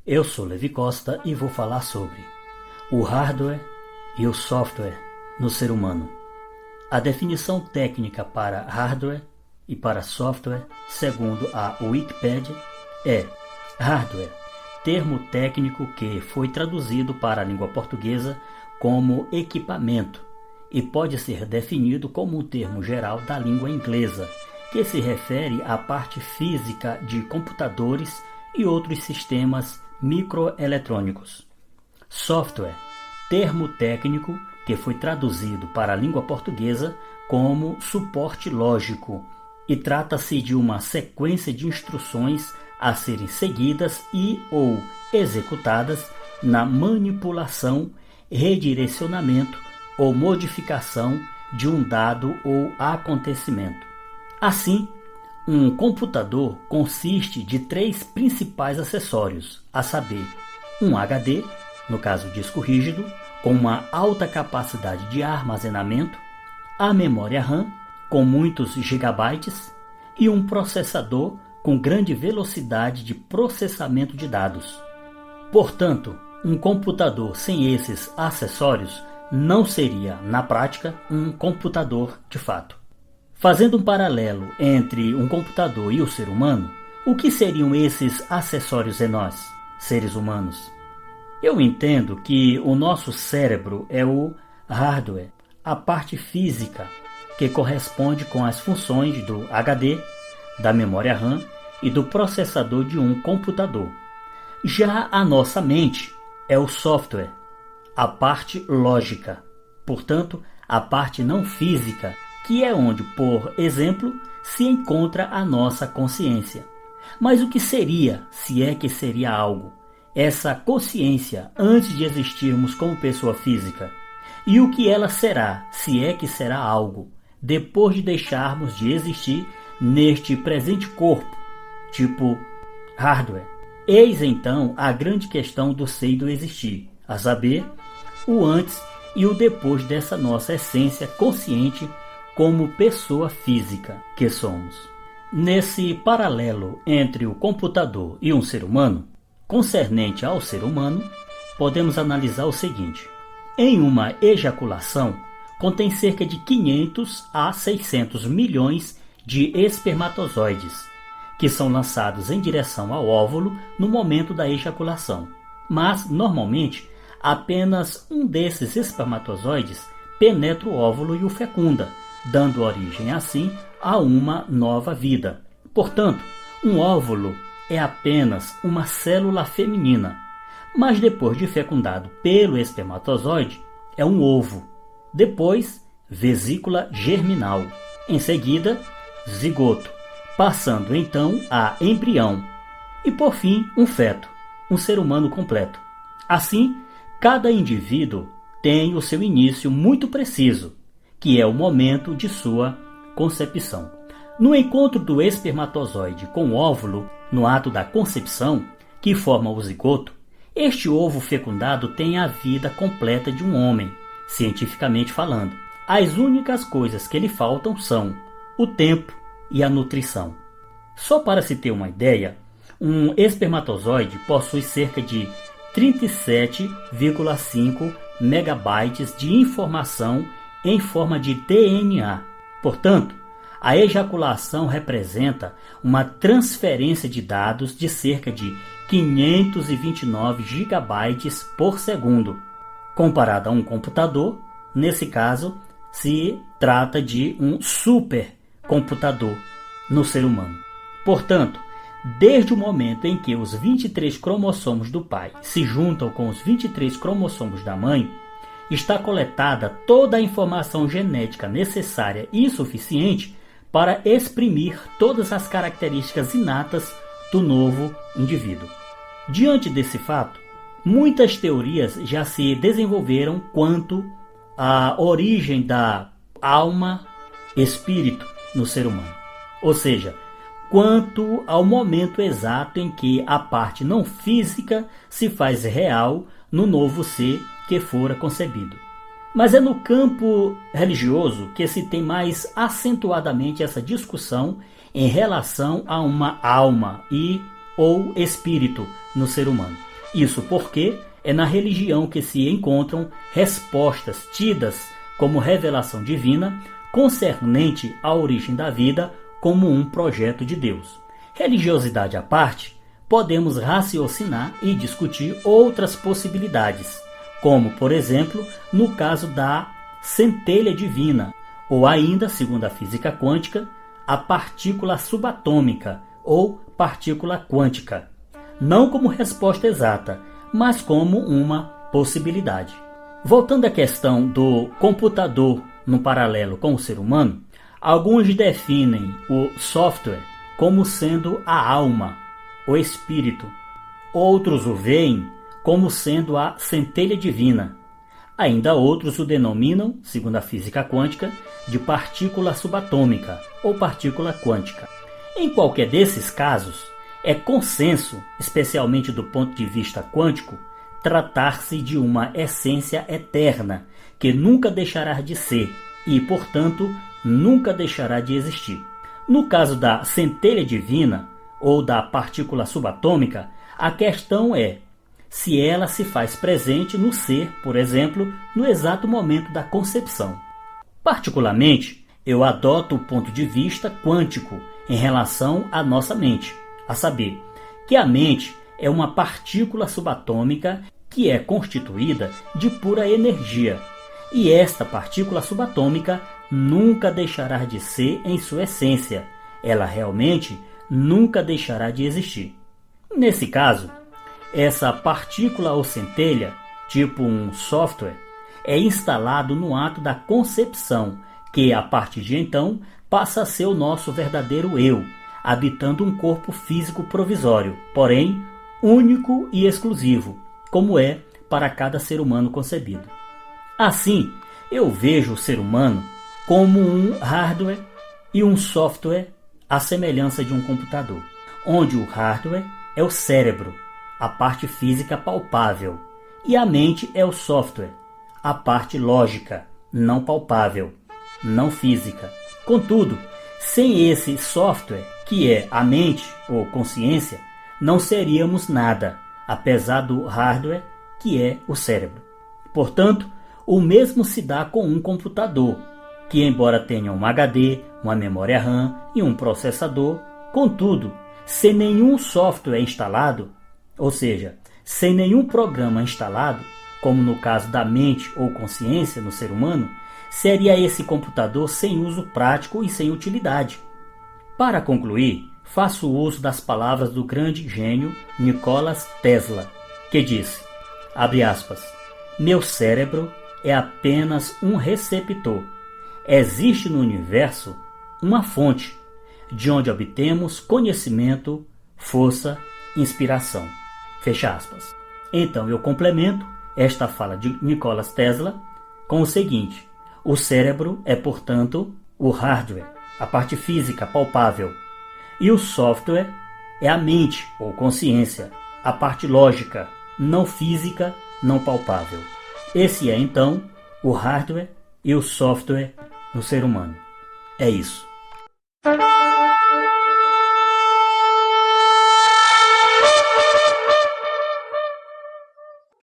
Eu sou Levi Costa e vou falar sobre o hardware e o software no ser humano. A definição técnica para hardware e para software, segundo a Wikipedia, é hardware, termo técnico que foi traduzido para a língua portuguesa como equipamento e pode ser definido como um termo geral da língua inglesa, que se refere à parte física de computadores e outros sistemas microeletrônicos. Software, termo técnico que foi traduzido para a língua portuguesa como suporte lógico e trata-se de uma sequência de instruções a serem seguidas e ou executadas na manipulação, redirecionamento ou modificação de um dado ou acontecimento. Assim, um computador consiste de 3 principais acessórios, a saber, um HD, no caso disco rígido, com uma alta capacidade de armazenamento, a memória RAM, com muitos gigabytes, e um processador com grande velocidade de processamento de dados. Portanto, um computador sem esses acessórios não seria, na prática, um computador de fato. Fazendo um paralelo entre um computador e o ser humano, o que seriam esses acessórios em nós, seres humanos? Eu entendo que o nosso cérebro é o hardware, a parte física, que corresponde com as funções do HD, da memória RAM e do processador de um computador. Já a nossa mente é o software, a parte lógica, portanto, a parte não física, que é onde, por exemplo, se encontra a nossa consciência. Mas o que seria, se é que seria algo, essa consciência antes de existirmos como pessoa física? E o que ela será, se é que será algo, depois de deixarmos de existir neste presente corpo, tipo hardware? Eis então a grande questão do ser e do existir, a saber, o antes e o depois dessa nossa essência consciente como pessoa física que somos. Nesse paralelo entre o computador e um ser humano, concernente ao ser humano, podemos analisar o seguinte: em uma ejaculação, contém cerca de 500 a 600 milhões de espermatozoides, que são lançados em direção ao óvulo no momento da ejaculação. Mas, normalmente, apenas um desses espermatozoides penetra o óvulo e o fecunda, dando origem assim a uma nova vida. Portanto, um óvulo é apenas uma célula feminina, mas depois de fecundado pelo espermatozoide, é um ovo. Depois, vesícula germinal. Em seguida, zigoto, passando então a embrião. E por fim, um feto, um ser humano completo. Assim, cada indivíduo tem o seu início muito preciso, que é o momento de sua concepção. No encontro do espermatozoide com o óvulo, no ato da concepção, que forma o zigoto, este ovo fecundado tem a vida completa de um homem, cientificamente falando. As únicas coisas que lhe faltam são o tempo e a nutrição. Só para se ter uma ideia, um espermatozoide possui cerca de 37,5 megabytes de informação em forma de DNA. Portanto, a ejaculação representa uma transferência de dados de cerca de 529 gigabytes por segundo. Comparado a um computador, nesse caso, se trata de um supercomputador no ser humano. Portanto, desde o momento em que os 23 cromossomos do pai se juntam com os 23 cromossomos da mãe, está coletada toda a informação genética necessária e suficiente para exprimir todas as características inatas do novo indivíduo. Diante desse fato, muitas teorias já se desenvolveram quanto à origem da alma-espírito no ser humano. Ou seja, quanto ao momento exato em que a parte não física se faz real no novo ser que fora concebido. Mas é no campo religioso que se tem mais acentuadamente essa discussão em relação a uma alma ou espírito no ser humano. Isso porque é na religião que se encontram respostas tidas como revelação divina concernente à origem da vida como um projeto de Deus. Religiosidade à parte, podemos raciocinar e discutir outras possibilidades, como, por exemplo, no caso da centelha divina, ou ainda, segundo a física quântica, a partícula subatômica ou partícula quântica, não como resposta exata, mas como uma possibilidade. Voltando à questão do computador no paralelo com o ser humano, alguns definem o software como sendo a alma, o espírito. Outros o veem como sendo a centelha divina. Ainda outros o denominam, segundo a física quântica, de partícula subatômica ou partícula quântica. Em qualquer desses casos, é consenso, especialmente do ponto de vista quântico, tratar-se de uma essência eterna, que nunca deixará de ser e, portanto, nunca deixará de existir. No caso da centelha divina ou da partícula subatômica, a questão é se ela se faz presente no ser, por exemplo, no exato momento da concepção. Particularmente, eu adoto o ponto de vista quântico em relação à nossa mente, a saber, que a mente é uma partícula subatômica que é constituída de pura energia, e esta partícula subatômica nunca deixará de ser em sua essência, ela realmente nunca deixará de existir. Nesse caso, essa partícula ou centelha, tipo um software, é instalado no ato da concepção, que a partir de então passa a ser o nosso verdadeiro eu, habitando um corpo físico provisório, porém único e exclusivo, como é para cada ser humano concebido. Assim, eu vejo o ser humano como um hardware e um software à semelhança de um computador, onde o hardware é o cérebro, a parte física palpável, e a mente é o software, a parte lógica, não palpável, não física. Contudo, sem esse software, que é a mente ou consciência, não seríamos nada, apesar do hardware, que é o cérebro. Portanto, o mesmo se dá com um computador, que embora tenha um HD, uma memória RAM e um processador, contudo, sem nenhum software instalado, ou seja, sem nenhum programa instalado, como no caso da mente ou consciência no ser humano, seria esse computador sem uso prático e sem utilidade. Para concluir, faço uso das palavras do grande gênio Nikola Tesla, que disse, abre aspas, meu cérebro é apenas um receptor. Existe no universo uma fonte, de onde obtemos conhecimento, força, inspiração. Fecha aspas. Então eu complemento esta fala de Nikola Tesla com o seguinte, o cérebro é, portanto, o hardware, a parte física palpável, e o software é a mente ou consciência, a parte lógica, não física, não palpável. Esse é, então, o hardware e o software no ser humano. É isso.